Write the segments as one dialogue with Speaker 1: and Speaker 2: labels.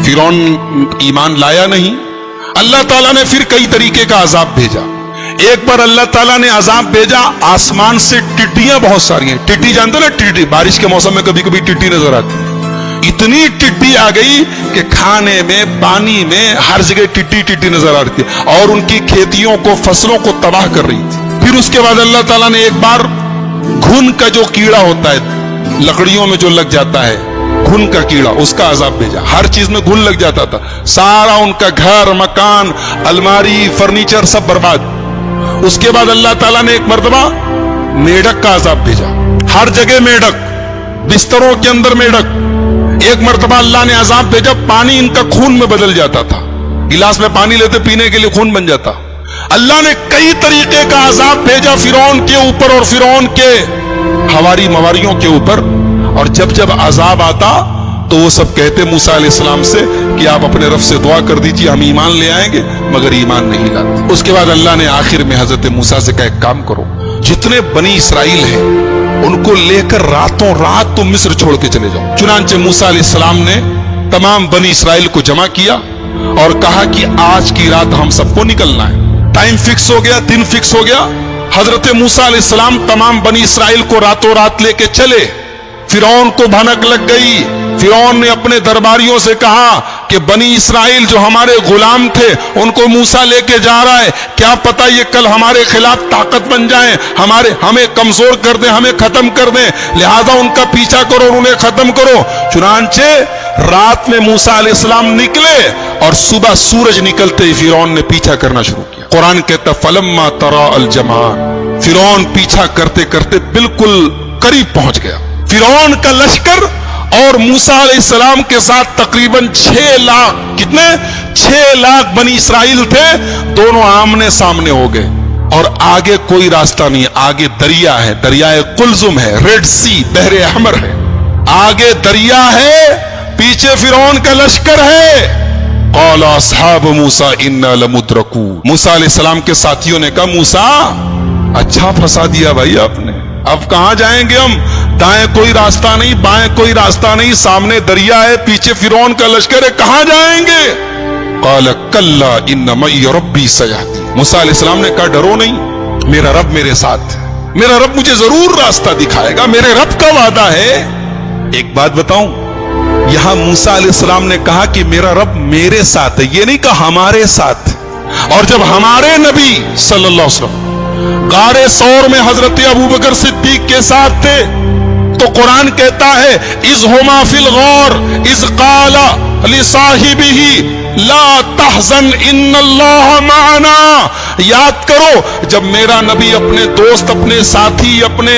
Speaker 1: फिरौन ईमान लाया नहीं। अल्लाह ताला ने फिर कई तरीके का अजाब भेजा। एक बार अल्लाह ताला ने अजाब भेजा, आसमान से टिड्डियां बहुत सारी हैं। टिड्डी जानते ना, टिड्डी बारिश के मौसम में कभी कभी टिड्डी नजर आती। इतनी टिड्डी आ गई कि खाने में, पानी में, हर जगह टिड्डी टिड्डी नजर आ रही थी और उनकी खेतियों को, फसलों को तबाह कर रही थी। फिर उसके बाद अल्लाह ताला ने एक बार घुन का जो कीड़ा होता है, लकड़ियों में जो लग जाता है, घुन का कीड़ा, उसका अजाब भेजा। हर चीज में घुन लग जाता था, सारा उनका घर, मकान, अलमारी, फर्नीचर सब बर्बाद। उसके बाद अल्लाह ताला ने एक मर्तबा मेढक का अजाब भेजा। हर जगह मेढक, बिस्तरों के अंदर मेढक। एक मर्तबा अल्लाह ने अजाब भेजा, पानी इनका खून में बदल जाता था। गिलास में पानी लेते, पीने के लिए खून बन जाता। अल्लाह ने कई तरीके का अजाब भेजा फिरौन के ऊपर और फिरौन के हवारी मवारियों के ऊपर। और जब जब अजाब आता तो वो सब कहते मूसा अलैहिस्सलाम से कि आप अपने रब से दुआ कर दीजिए, हम ईमान ले आएंगे, मगर ईमान नहीं लाते। उसके बाद अल्लाह ने आखिर में हजरत मूसा से कहा, एक काम करो, जितने बनी इसराइल हैं उनको लेकर रातों रात तुम मिस्र छोड़ के चले जाओ। चुनांचे मूसा अलैहिस्सलाम ने तमाम बनी इसराइल को जमा किया और कहा कि आज की रात हम सबको निकलना है। टाइम फिक्स हो गया, दिन फिक्स हो गया। हजरत मूसा अलैहिस्सलाम तमाम बनी इसराइल को रातों रात लेके चले। फिरौन को भनक लग गई। फिरौन ने अपने दरबारियों से कहा कि बनी इसराइल जो हमारे गुलाम थे उनको मूसा लेके जा रहा है, क्या पता ये कल हमारे खिलाफ ताकत बन जाएं, हमें कमजोर कर दें, हमें खत्म कर दें, लिहाजा उनका पीछा करो और उन्हें खत्म करो। चुनांचे रात में मूसा अलैहिस्सलाम निकले और सुबह सूरज निकलते ही फिरौन ने पीछा करना शुरू किया। कुरान कहता फलम्मा तरा अल जमान, फिरौन पीछा करते करते बिल्कुल करीब पहुंच गया। फिरौन का लश्कर और मूसा अलैहिस्सलाम के साथ तकरीबन 6 लाख, कितने 6 लाख बनी इसराइल थे, दोनों आमने सामने हो गए। और आगे कोई रास्ता नहीं, आगे दरिया है, दरियाए कुलजुम है, रेड सी, बहरे अहमर है। आगे दरिया है, पीछे फिरौन का लश्कर है। क़ाल अस्हाब मूसा इन्ना लमुद्रकू, मूसा अलैहिस्सलाम के साथियों ने कहा, मूसा अच्छा फंसा दिया भाई आपने, अब कहां जाएंगे हम? दाएं कोई रास्ता नहीं, बाएं कोई रास्ता नहीं, सामने दरिया है, पीछे फिरौन का लश्कर है, कहां जाएंगे? क़ाल कल्ला इन्न मई रब्बी सयहदी, मूसा अलैहिस्सलाम ने कहा डरो नहीं, मेरा रब मेरे साथ है, मेरा रब मुझे जरूर रास्ता दिखाएगा, मेरे रब का वादा है। एक बात बताऊं, यहां मूसा अलैहिस्सलाम ने कहा कि मेरा रब मेरे साथ है, ये नहीं कहा हमारे साथ। और जब हमारे नबी सल्लल्लाहु अलैहि वसल्लम गारे सौर में हजरत अबू बकर सिद्दीक के साथ थे तो कुरान कहता है इज़ हुमा फिल गौर इज़ क़ाला लिसाहिबिही ला तहज़न इन्नल्लाह माना। याद करो जब मेरा नबी अपने दोस्त, अपने साथी, अपने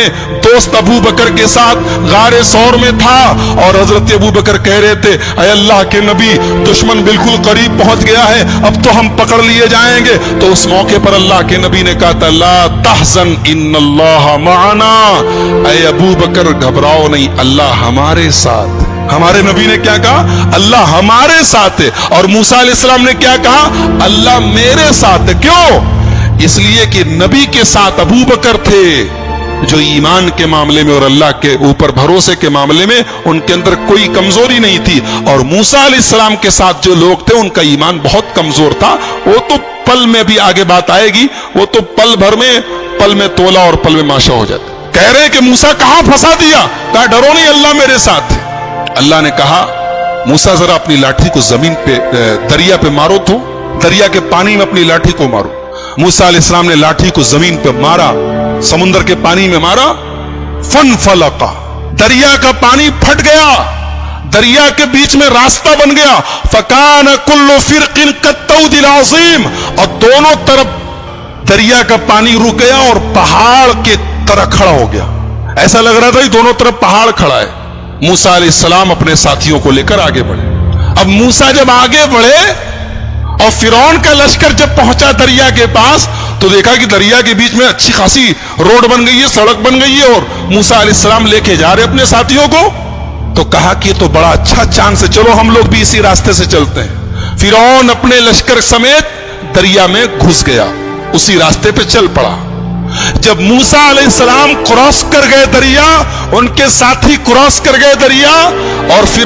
Speaker 1: दोस्त अबू बकर के साथ गारे सौर में था और हजरत अबू बकर कह रहे थे ऐ अल्लाह के नबी, दुश्मन बिल्कुल करीब पहुंच गया है, अब तो हम पकड़ लिए जाएंगे। तो उस मौके पर अल्लाह के नबी ने कहा था ला तहज़न इन्नल्लाह माना, ऐ अबू बकर घबराओ नहीं, अल्लाह हमारे साथ। हमारे नबी ने क्या कहा? अल्लाह हमारे साथ है। और मूसा अलैहिस्सलाम ने क्या कहा? अल्लाह मेरे साथ है। क्यों? इसलिए कि नबी के साथ अबू बकर थे जो ईमान के मामले में और अल्लाह के ऊपर भरोसे के मामले में उनके अंदर कोई कमजोरी नहीं थी। और मूसा अलैहिस्सलाम के साथ जो लोग थे उनका ईमान बहुत कमजोर था। वो तो पल में भी आगे बात आएगी, वो तो पल भर में, पल में तोला और पल में माशा हो जाता। कह रहे कि मूसा कहां फंसा दिया? कहा डरो नहीं, अल्लाह मेरे साथ है। अल्लाह ने कहा मूसा जरा अपनी लाठी को जमीन पे, दरिया पे मारो, तो दरिया के पानी में अपनी लाठी को मारो। मूसा अलैहिस्सलाम ने लाठी को जमीन पे मारा, समुद्र के पानी में मारा, फन फलका, दरिया का पानी फट गया, दरिया के बीच में रास्ता बन गया। फकान कुल्लु फिरकिन कत्तौदिल अज़ीम, और दोनों तरफ दरिया का पानी रुक गया और पहाड़ के तरह खड़ा हो गया। ऐसा लग रहा था कि दोनों तरफ पहाड़ खड़ा है। मूसा अलैहिस्सलाम अपने साथियों को लेकर आगे बढ़े। अब मूसा जब आगे बढ़े और फिरौन का लश्कर जब पहुंचा दरिया के पास तो देखा कि दरिया के बीच में अच्छी खासी रोड बन गई है, सड़क बन गई है और मूसा अलैहिस्सलाम लेके जा रहे अपने साथियों को। तो कहा कि तो बड़ा अच्छा चांस है, चलो हम लोग भी इसी रास्ते से चलते हैं। फिरौन अपने लश्कर समेत दरिया में घुस गया, उसी रास्ते पे चल पड़ा। जब मूसा अलैहिस्सलाम क्रॉस कर गए दरिया, उनके साथी क्रॉस कर गए दरिया और फिर